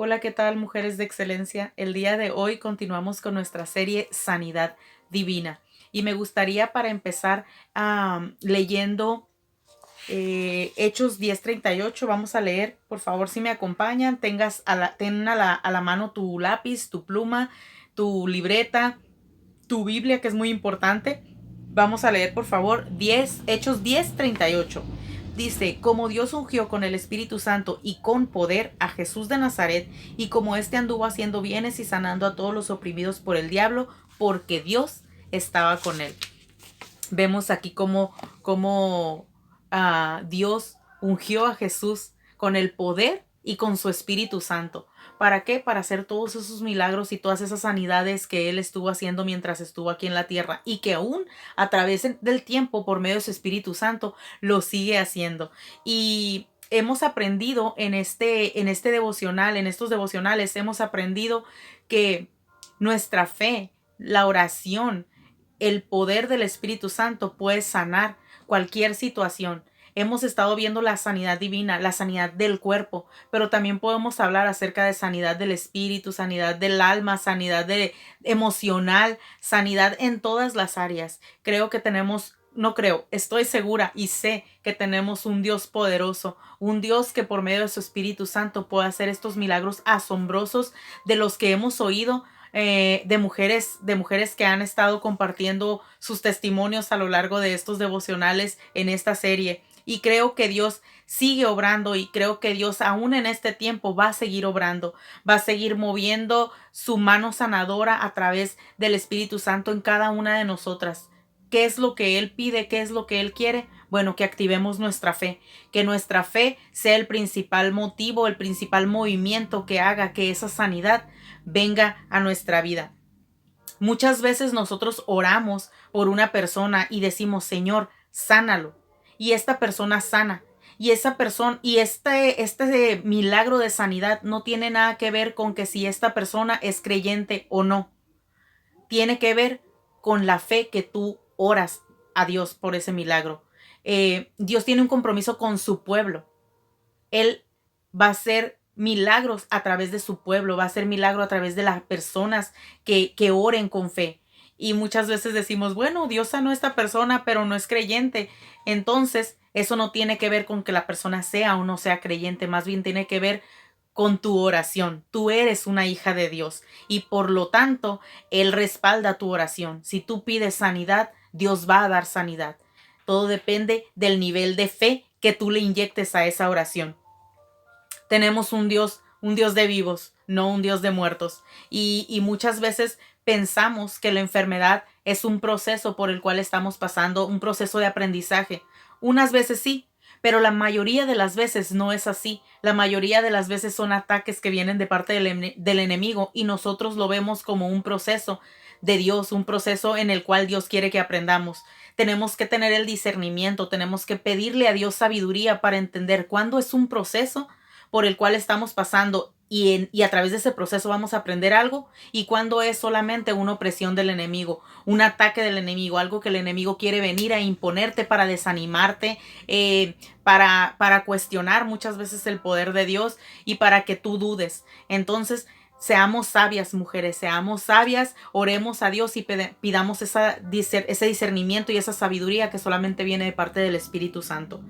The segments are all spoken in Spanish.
Hola, ¿qué tal, mujeres de excelencia? El día de hoy continuamos con nuestra serie Sanidad Divina. Y me gustaría para empezar leyendo Hechos 10:38. Vamos a leer, por favor, si me acompañan, ten a la mano tu lápiz, tu pluma, tu libreta, tu Biblia, que es muy importante. Vamos a leer, por favor, Hechos 10:38. Dice: como Dios ungió con el Espíritu Santo y con poder a Jesús de Nazaret, y como éste anduvo haciendo bienes y sanando a todos los oprimidos por el diablo, porque Dios estaba con él. Vemos aquí cómo Dios ungió a Jesús con el poder y con su Espíritu Santo. ¿Para qué? Para hacer todos esos milagros y todas esas sanidades que Él estuvo haciendo mientras estuvo aquí en la tierra, y que aún a través del tiempo, por medio de su Espíritu Santo, lo sigue haciendo. Y hemos aprendido en este devocional, en estos devocionales, hemos aprendido que nuestra fe, la oración, el poder del Espíritu Santo puede sanar cualquier situación. Hemos estado viendo la sanidad divina, la sanidad del cuerpo, pero también podemos hablar acerca de sanidad del espíritu, sanidad del alma, emocional, sanidad en todas las áreas. Creo que tenemos, no creo, estoy segura y sé que tenemos un Dios poderoso, un Dios que por medio de su Espíritu Santo puede hacer estos milagros asombrosos de los que hemos oído, de mujeres que han estado compartiendo sus testimonios a lo largo de estos devocionales en esta serie. Y creo que Dios sigue obrando, y creo que Dios aún en este tiempo va a seguir obrando, va a seguir moviendo su mano sanadora a través del Espíritu Santo en cada una de nosotras. ¿Qué es lo que Él pide? ¿Qué es lo que Él quiere? Bueno, que activemos nuestra fe, que nuestra fe sea el principal motivo, el principal movimiento que haga que esa sanidad venga a nuestra vida. Muchas veces nosotros oramos por una persona y decimos: Señor, sánalo. Y esta persona sana. Y esa persona, y este milagro de sanidad no tiene nada que ver con que si esta persona es creyente o no. Tiene que ver con la fe que tú oras a Dios por ese milagro. Dios tiene un compromiso con su pueblo. Él va a hacer milagros a través de su pueblo, va a hacer milagro a través de las personas que oren con fe. Y muchas veces decimos: bueno, Dios sanó a esta persona, pero no es creyente. Entonces, eso no tiene que ver con que la persona sea o no sea creyente, más bien tiene que ver con tu oración. Tú eres una hija de Dios y por lo tanto, Él respalda tu oración. Si tú pides sanidad, Dios va a dar sanidad. Todo depende del nivel de fe que tú le inyectes a esa oración. Tenemos un Dios de vivos, no un Dios de muertos. Y muchas veces pensamos que la enfermedad es un proceso por el cual estamos pasando, un proceso de aprendizaje. Unas veces sí, pero la mayoría de las veces no es así. La mayoría de las veces son ataques que vienen de parte del enemigo, y nosotros lo vemos como un proceso de Dios, un proceso en el cual Dios quiere que aprendamos. Tenemos que tener el discernimiento, tenemos que pedirle a Dios sabiduría para entender cuándo es un proceso por el cual estamos pasando, y a través de ese proceso vamos a aprender algo, y cuando es solamente una opresión del enemigo, un ataque del enemigo, algo que el enemigo quiere venir a imponerte para desanimarte, para cuestionar muchas veces el poder de Dios y para que tú dudes. Entonces, seamos sabias, mujeres, seamos sabias, oremos a Dios y pidamos ese discernimiento y esa sabiduría que solamente viene de parte del Espíritu Santo.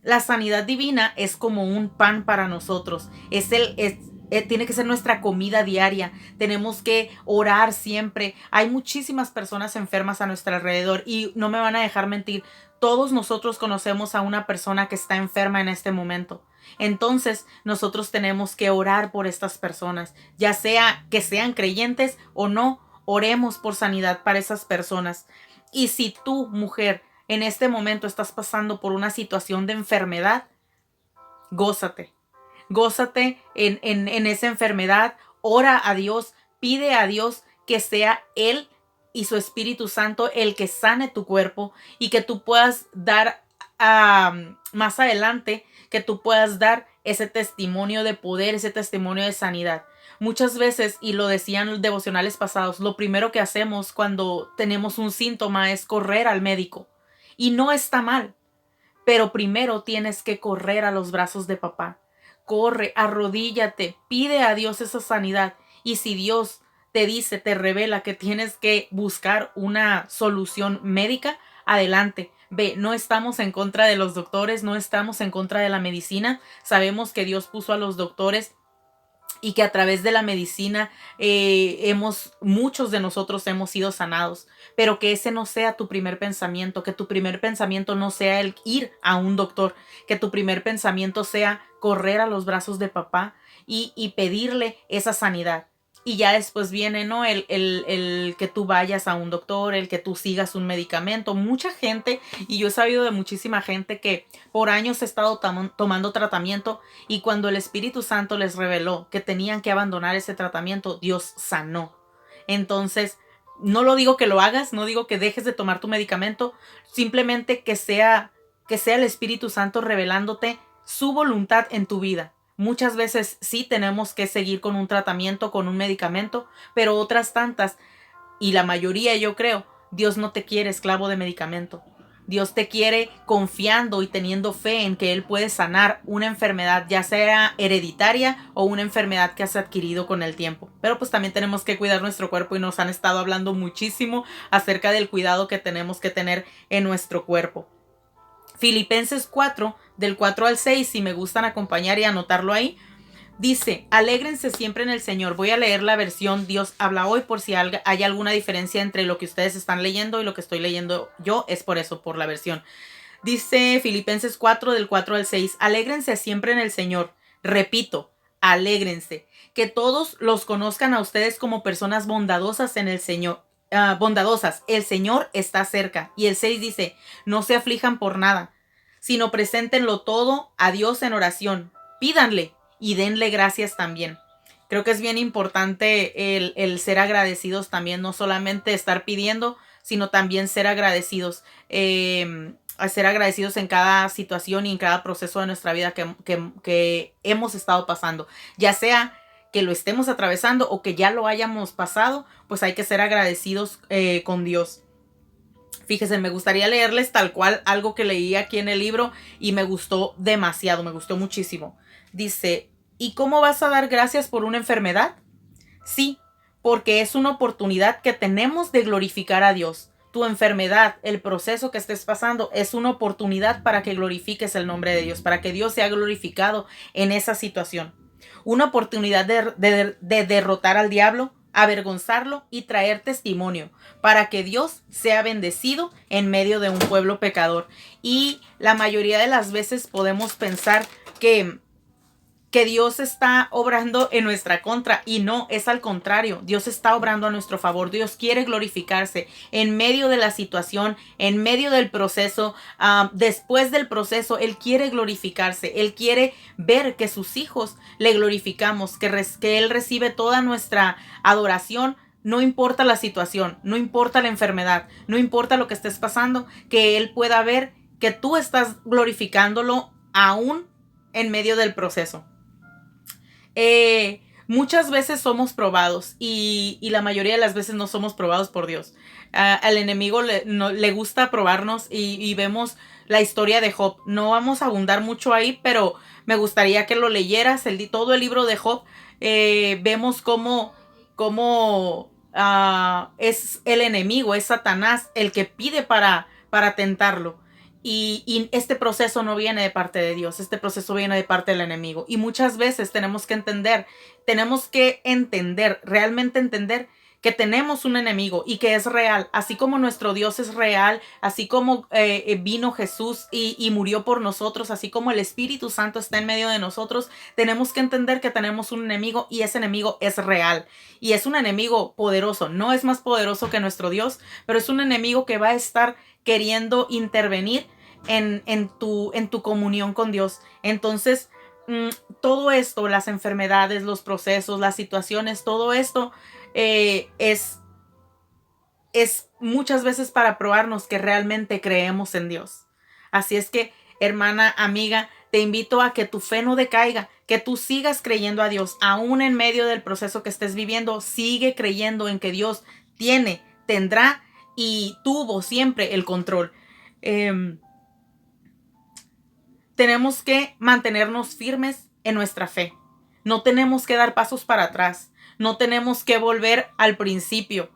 La sanidad divina es como un pan para nosotros. Tiene que ser nuestra comida diaria. Tenemos que orar siempre. Hay muchísimas personas enfermas a nuestro alrededor y no me van a dejar mentir. Todos nosotros conocemos a una persona que está enferma en este momento. Entonces, nosotros tenemos que orar por estas personas, ya sea que sean creyentes o no. Oremos por sanidad para esas personas. Y si tú, mujer, en este momento estás pasando por una situación de enfermedad, gózate. Gózate en esa enfermedad. Ora a Dios, pide a Dios que sea Él y su Espíritu Santo el que sane tu cuerpo, y que tú puedas dar más adelante, que tú puedas dar ese testimonio de poder, ese testimonio de sanidad. Muchas veces, y lo decían los devocionales pasados, lo primero que hacemos cuando tenemos un síntoma es correr al médico. Y no está mal, pero primero tienes que correr a los brazos de papá. corre, arrodíllate, pide a Dios esa sanidad. Y si Dios te dice, te revela que tienes que buscar una solución médica, adelante. Ve, no estamos en contra de los doctores, no estamos en contra de la medicina. Sabemos que Dios puso a los doctores y que a través de la medicina muchos de nosotros hemos sido sanados, pero que ese no sea tu primer pensamiento, que tu primer pensamiento no sea el ir a un doctor, que tu primer pensamiento sea correr a los brazos de papá y pedirle esa sanidad. Y ya después viene, ¿no? El que tú vayas a un doctor, el que tú sigas un medicamento. Mucha gente, y yo he sabido de muchísima gente que por años ha estado tomando tratamiento, y cuando el Espíritu Santo les reveló que tenían que abandonar ese tratamiento, Dios sanó. Entonces, no lo digo que lo hagas, no digo que dejes de tomar tu medicamento, simplemente que sea el Espíritu Santo revelándote su voluntad en tu vida. Muchas veces sí tenemos que seguir con un tratamiento, con un medicamento, pero otras tantas, y la mayoría yo creo, Dios no te quiere esclavo de medicamento. Dios te quiere confiando y teniendo fe en que Él puede sanar una enfermedad, ya sea hereditaria o una enfermedad que has adquirido con el tiempo. Pero pues también tenemos que cuidar nuestro cuerpo, y nos han estado hablando muchísimo acerca del cuidado que tenemos que tener en nuestro cuerpo. Filipenses 4, del 4 al 6, si me gustan acompañar y anotarlo ahí, dice: alégrense siempre en el Señor. Voy a leer la versión Dios habla hoy, por si hay alguna diferencia entre lo que ustedes están leyendo y lo que estoy leyendo yo, es por eso, por la versión. Dice Filipenses 4, del 4 al 6, alégrense siempre en el Señor. Repito, alégrense. Que todos los conozcan a ustedes como personas bondadosas en el Señor. Bondadosas, el Señor está cerca. Y el 6 dice: no se aflijan por nada, sino preséntenlo todo a Dios en oración. Pídanle y denle gracias también. Creo que es bien importante el ser agradecidos también, no solamente estar pidiendo, sino también ser agradecidos. A ser agradecidos en cada situación y en cada proceso de nuestra vida que hemos estado pasando, ya sea que lo estemos atravesando o que ya lo hayamos pasado, pues hay que ser agradecidos con Dios. Fíjense, me gustaría leerles tal cual algo que leí aquí en el libro y me gustó demasiado, me gustó muchísimo. Dice: ¿y cómo vas a dar gracias por una enfermedad? Sí, porque es una oportunidad que tenemos de glorificar a Dios. Tu enfermedad, el proceso que estés pasando, es una oportunidad para que glorifiques el nombre de Dios, para que Dios sea glorificado en esa situación. Una oportunidad de derrotar al diablo, avergonzarlo y traer testimonio para que Dios sea bendecido en medio de un pueblo pecador. Y la mayoría de las veces podemos pensar que Dios está obrando en nuestra contra, y no, es al contrario. Dios está obrando a nuestro favor. Dios quiere glorificarse en medio de la situación, en medio del proceso, después del proceso. Él quiere glorificarse. Él quiere ver que sus hijos le glorificamos, que Él recibe toda nuestra adoración. No importa la situación, no importa la enfermedad, no importa lo que estés pasando, que Él pueda ver que tú estás glorificándolo aún en medio del proceso. Muchas veces somos probados, y la mayoría de las veces no somos probados por Dios. Al enemigo le gusta probarnos, y vemos la historia de Job. No vamos a abundar mucho ahí, pero me gustaría que lo leyeras, todo el libro de Job. Vemos cómo es el enemigo, es Satanás el que pide para tentarlo. Y este proceso no viene de parte de Dios, este proceso viene de parte del enemigo. Y muchas veces tenemos que entender, realmente entender que tenemos un enemigo y que es real. Así como nuestro Dios es real, así como vino Jesús y murió por nosotros, así como el Espíritu Santo está en medio de nosotros, tenemos que entender que tenemos un enemigo, y ese enemigo es real. Y es un enemigo poderoso, no es más poderoso que nuestro Dios, pero es un enemigo que va a estar queriendo intervenir en tu comunión con Dios. Entonces, todo esto, las enfermedades, los procesos, las situaciones, todo esto es muchas veces para probarnos que realmente creemos en Dios. Así es que, hermana, amiga, te invito a que tu fe no decaiga, que tú sigas creyendo a Dios, aún en medio del proceso que estés viviendo. Sigue creyendo en que Dios tendrá y tuvo siempre el control. Tenemos que mantenernos firmes en nuestra fe. No tenemos que dar pasos para atrás. No tenemos que volver al principio.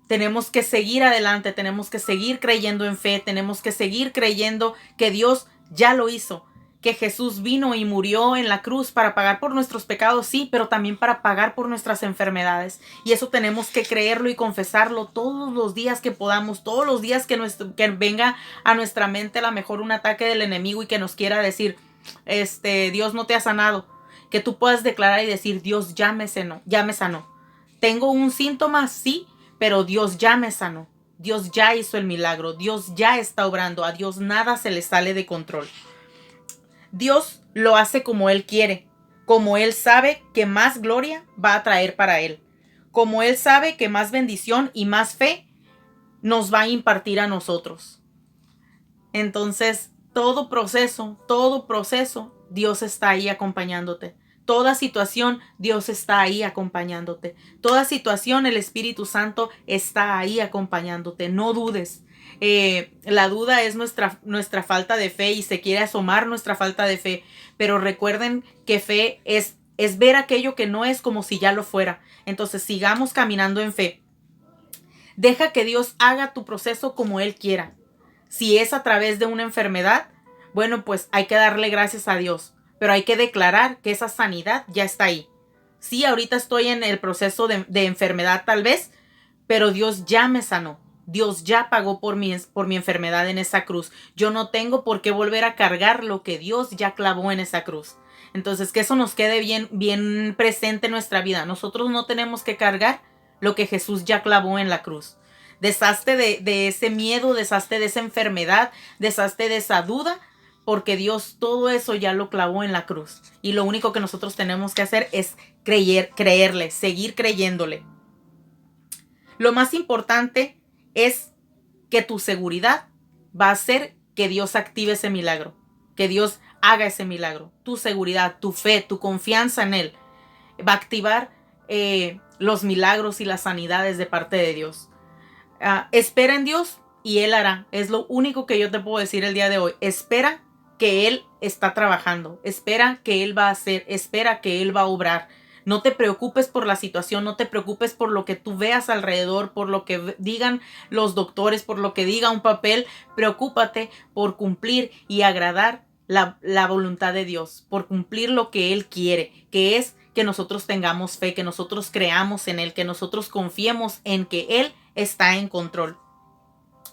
Tenemos que seguir adelante, tenemos que seguir creyendo en fe, tenemos que seguir creyendo que Dios ya lo hizo, que Jesús vino y murió en la cruz para pagar por nuestros pecados, sí, pero también para pagar por nuestras enfermedades. Y eso tenemos que creerlo y confesarlo todos los días que podamos, todos los días que venga a nuestra mente a lo mejor un ataque del enemigo y que nos quiera decir, Dios no te ha sanado. Que tú puedas declarar y decir, Dios ya me sanó, ya me sanó. Tengo un síntoma, sí, pero Dios ya me sanó. Dios ya hizo el milagro. Dios ya está obrando. A Dios nada se le sale de control. Dios lo hace como Él quiere. Como Él sabe que más gloria va a traer para Él. Como Él sabe que más bendición y más fe nos va a impartir a nosotros. Entonces, todo proceso, Dios está ahí acompañándote. Toda situación, Dios está ahí acompañándote. Toda situación, el Espíritu Santo está ahí acompañándote. No dudes. La duda es nuestra falta de fe y se quiere asomar nuestra falta de fe. Pero recuerden que fe es ver aquello que no es como si ya lo fuera. Entonces sigamos caminando en fe. Deja que Dios haga tu proceso como Él quiera. Si es a través de una enfermedad, bueno, pues hay que darle gracias a Dios. Pero hay que declarar que esa sanidad ya está ahí. Sí, ahorita estoy en el proceso de enfermedad tal vez, pero Dios ya me sanó. Dios ya pagó por mi enfermedad en esa cruz. Yo no tengo por qué volver a cargar lo que Dios ya clavó en esa cruz. Entonces, que eso nos quede bien presente en nuestra vida. Nosotros no tenemos que cargar lo que Jesús ya clavó en la cruz. Deshazte de ese miedo, deshazte de esa enfermedad, deshazte de esa duda, porque Dios todo eso ya lo clavó en la cruz. Y lo único que nosotros tenemos que hacer es creerle, seguir creyéndole. Lo más importante es que tu seguridad va a hacer que Dios active ese milagro, que Dios haga ese milagro. Tu seguridad, tu fe, tu confianza en Él va a activar los milagros y las sanidades de parte de Dios. Espera en Dios y Él hará. Es lo único que yo te puedo decir el día de hoy. Espera que Él está trabajando. Espera que Él va a hacer. Espera que Él va a obrar. No te preocupes por la situación. No te preocupes por lo que tú veas alrededor, por lo que digan los doctores, por lo que diga un papel. Preocúpate por cumplir y agradar la voluntad de Dios, por cumplir lo que Él quiere, que es que nosotros tengamos fe, que nosotros creamos en Él, que nosotros confiemos en que Él está en control.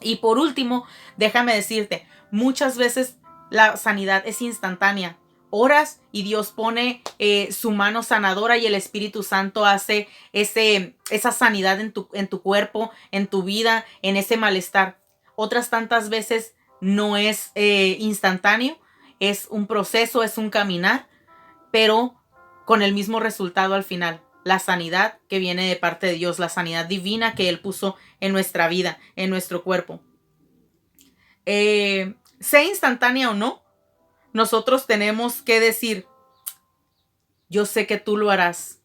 Y por último, déjame decirte, muchas veces la sanidad es instantánea. Oras y Dios pone su mano sanadora y el Espíritu Santo hace esa sanidad en tu cuerpo, en tu vida, en ese malestar. Otras tantas veces no es instantáneo, es un proceso, es un caminar, pero con el mismo resultado al final. La sanidad que viene de parte de Dios, la sanidad divina que Él puso en nuestra vida, en nuestro cuerpo. Sea instantánea o no, nosotros tenemos que decir, yo sé que tú lo harás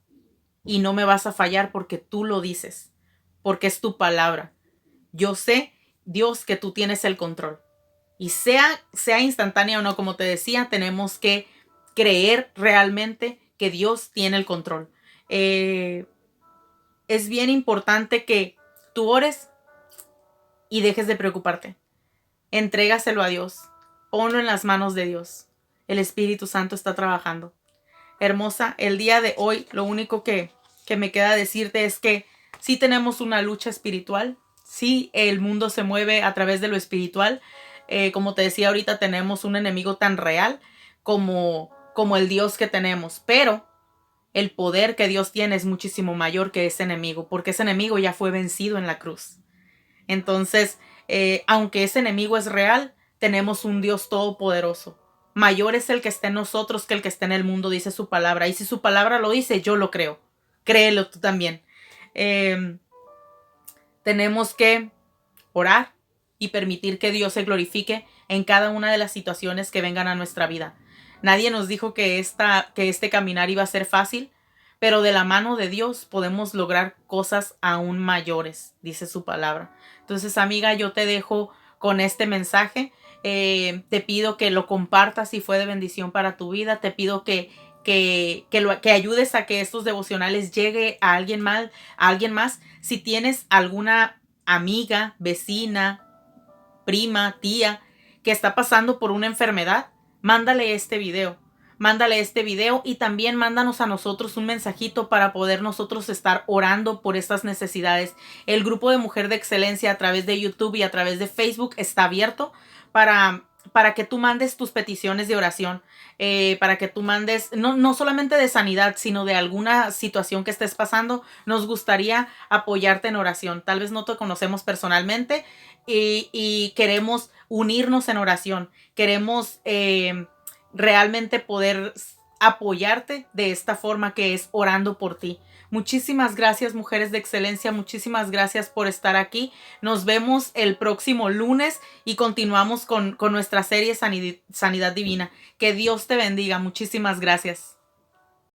y no me vas a fallar porque tú lo dices, porque es tu palabra. Yo sé, Dios, que tú tienes el control. Y sea instantánea o no, como te decía, tenemos que creer realmente que Dios tiene el control. Es bien importante que tú ores y dejes de preocuparte. Entrégaselo a Dios. Ponlo en las manos de Dios. El Espíritu Santo está trabajando. Hermosa, el día de hoy lo único que me queda decirte es que sí tenemos una lucha espiritual. Sí, el mundo se mueve a través de lo espiritual. Como te decía ahorita, tenemos un enemigo tan real como el Dios que tenemos. Pero el poder que Dios tiene es muchísimo mayor que ese enemigo, porque ese enemigo ya fue vencido en la cruz. Entonces, aunque ese enemigo es real, tenemos un Dios todopoderoso. Mayor es el que está en nosotros que el que está en el mundo, dice su palabra. Y si su palabra lo dice, yo lo creo. Créelo tú también. Tenemos que orar y permitir que Dios se glorifique en cada una de las situaciones que vengan a nuestra vida. Nadie nos dijo que este caminar iba a ser fácil, pero de la mano de Dios podemos lograr cosas aún mayores, dice su palabra. Entonces, amiga, yo te dejo con este mensaje. Te pido que lo compartas si fue de bendición para tu vida. Te pido que ayudes a que estos devocionales llegue a alguien más. Si tienes alguna amiga, vecina, prima, tía que está pasando por una enfermedad, mándale este video. Mándale este video y también mándanos a nosotros un mensajito para poder nosotros estar orando por estas necesidades. El grupo de Mujer de Excelencia a través de YouTube y a través de Facebook está abierto para que tú mandes tus peticiones de oración, para que tú mandes, no solamente de sanidad, sino de alguna situación que estés pasando. Nos gustaría apoyarte en oración. Tal vez no te conocemos personalmente y queremos unirnos en oración. Queremos realmente poder apoyarte de esta forma, que es orando por ti. Muchísimas gracias, Mujeres de Excelencia. Muchísimas gracias por estar aquí. Nos vemos el próximo lunes y continuamos con nuestra serie Sanidad Divina. Que Dios te bendiga. Muchísimas gracias.